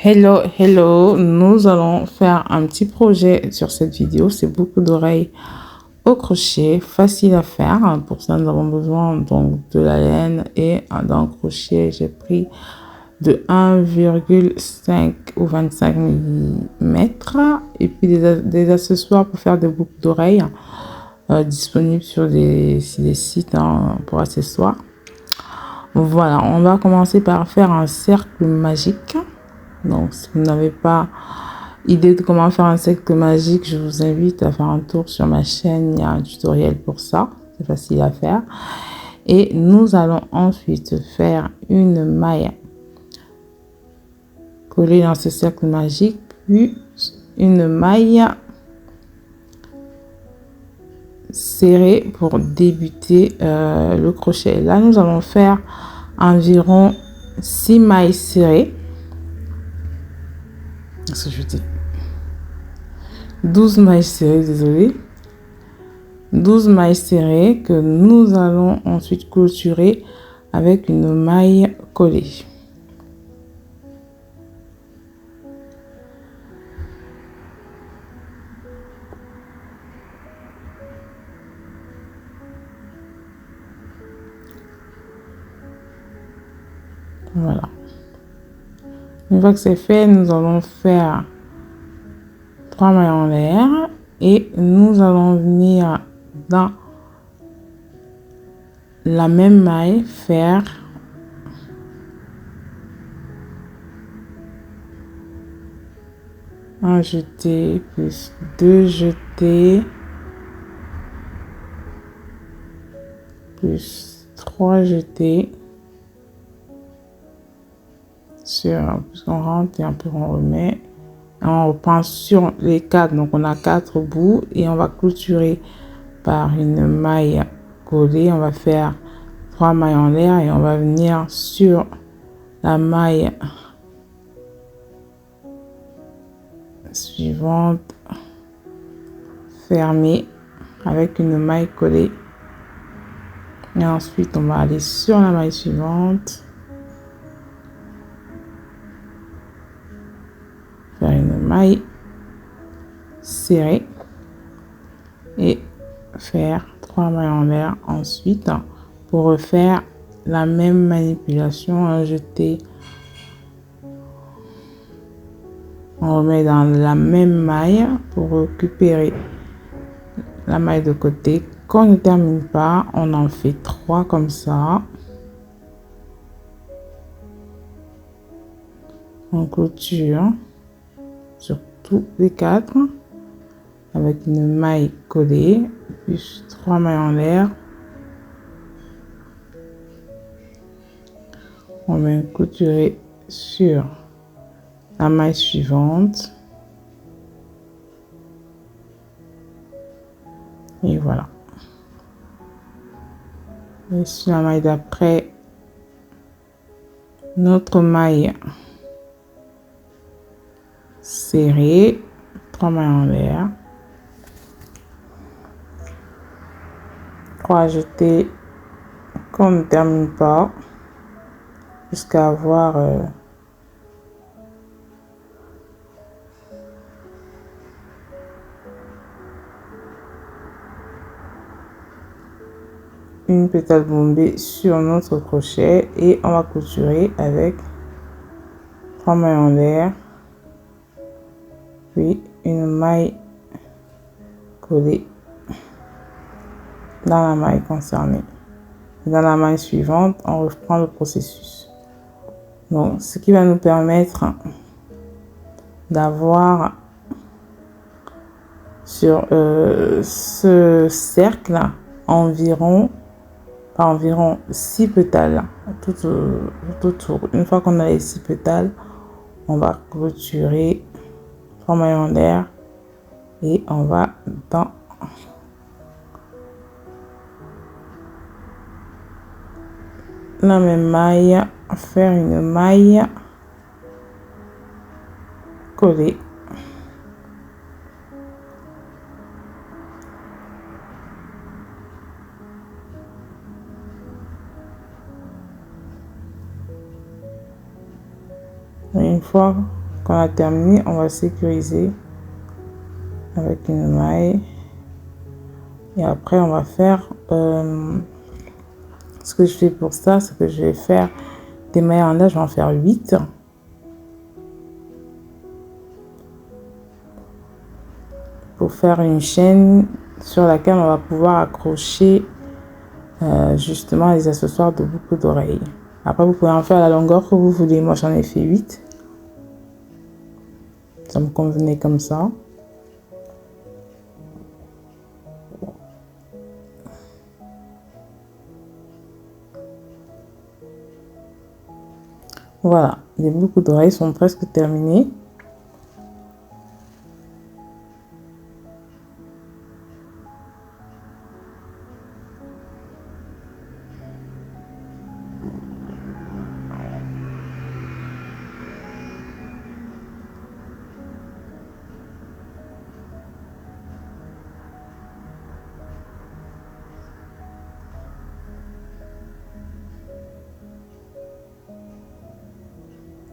Hello, hello, nous allons faire un petit projet sur cette vidéo. C'est beaucoup d'oreilles au crochet, facile à faire. Pour ça, nous avons besoin donc de la laine et d'un crochet. J'ai pris de 1,5 ou 25 mm et puis des accessoires pour faire des boucles d'oreilles disponibles sur des sites pour accessoires. Voilà, on va commencer par faire un cercle magique. Donc, si vous n'avez pas idée de comment faire un cercle magique, je vous invite à faire un tour sur ma chaîne. Il y a un tutoriel pour ça. C'est facile à faire. Et nous allons ensuite faire une maille collée dans ce cercle magique, puis une maille serrée pour débuter le crochet. Là, nous allons faire environ 6 mailles serrées. Qu'est-ce que je dis? 12 mailles serrées, désolé. 12 mailles serrées que nous allons ensuite clôturer avec une maille collée. Voilà. Une fois que c'est fait, nous allons faire 3 mailles en l'air et nous allons venir dans la même maille faire un jeté plus 2 jetés plus 3 jetés sur, puisqu'on rentre et après on remet, on reprend sur les 4, donc on a 4 bouts et on va clôturer par une maille collée. On va faire 3 mailles en l'air et on va venir sur la maille suivante, fermer avec une maille collée et ensuite on va aller sur la maille suivante, faire une maille serrée et faire 3 mailles en l'air ensuite pour refaire la même manipulation, un jeté. On remet dans la même maille pour récupérer la maille de côté. Quand on ne termine pas, on en fait 3 comme ça. On clôture sur tous les 4 avec une maille collée, plus 3 mailles en l'air. On va clôturer sur la maille suivante et voilà. Et sur la maille d'après, notre maille serrée, 3 mailles en l'air, 3 jetés qu'on ne termine pas jusqu'à avoir une pétale bombée sur notre crochet et on va clôturer avec 3 mailles en l'air, puis une maille collée dans la maille concernée. Dans la maille suivante, on reprend le processus. Donc, ce qui va nous permettre d'avoir sur ce cercle environ 6 pétales tout autour. Une fois qu'on a les 6 pétales, on va clôturer 3 mailles en l'air et on va dans la même maille faire une maille collée. Une fois Quand on a terminé, on va sécuriser avec une maille. Et après, on va faire... ce que je fais pour ça, c'est que je vais faire des mailles en là, je vais en faire 8. Pour faire une chaîne sur laquelle on va pouvoir accrocher justement les accessoires de boucles d'oreilles. Après, vous pouvez en faire la longueur que vous voulez. Moi, j'en ai fait 8. Ça me convenait comme ça. Voilà, les boucles d'oreilles sont presque terminées.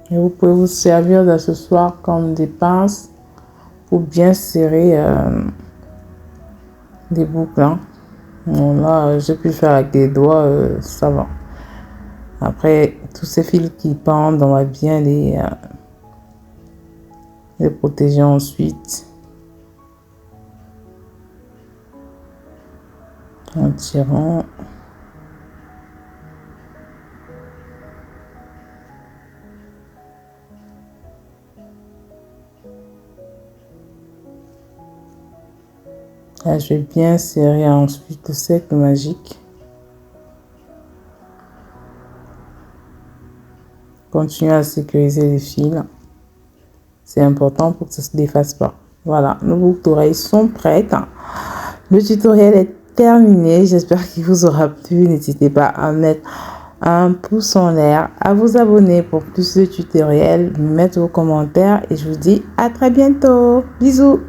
Et vous pouvez vous servir d'accessoires comme des pinces pour bien serrer des boucles. Hein. Bon, là, j'ai pu le faire avec des doigts, ça va. Après, tous ces fils qui pendent, on va bien les protéger ensuite. En tirant. Là, je vais bien serrer ensuite le cercle magique. Continuez à sécuriser les fils. C'est important pour que ça ne se défasse pas. Voilà, nos boucles d'oreilles sont prêtes. Le tutoriel est terminé. J'espère qu'il vous aura plu. N'hésitez pas à mettre un pouce en l'air, à vous abonner pour plus de tutoriels, mettre vos commentaires et je vous dis à très bientôt. Bisous.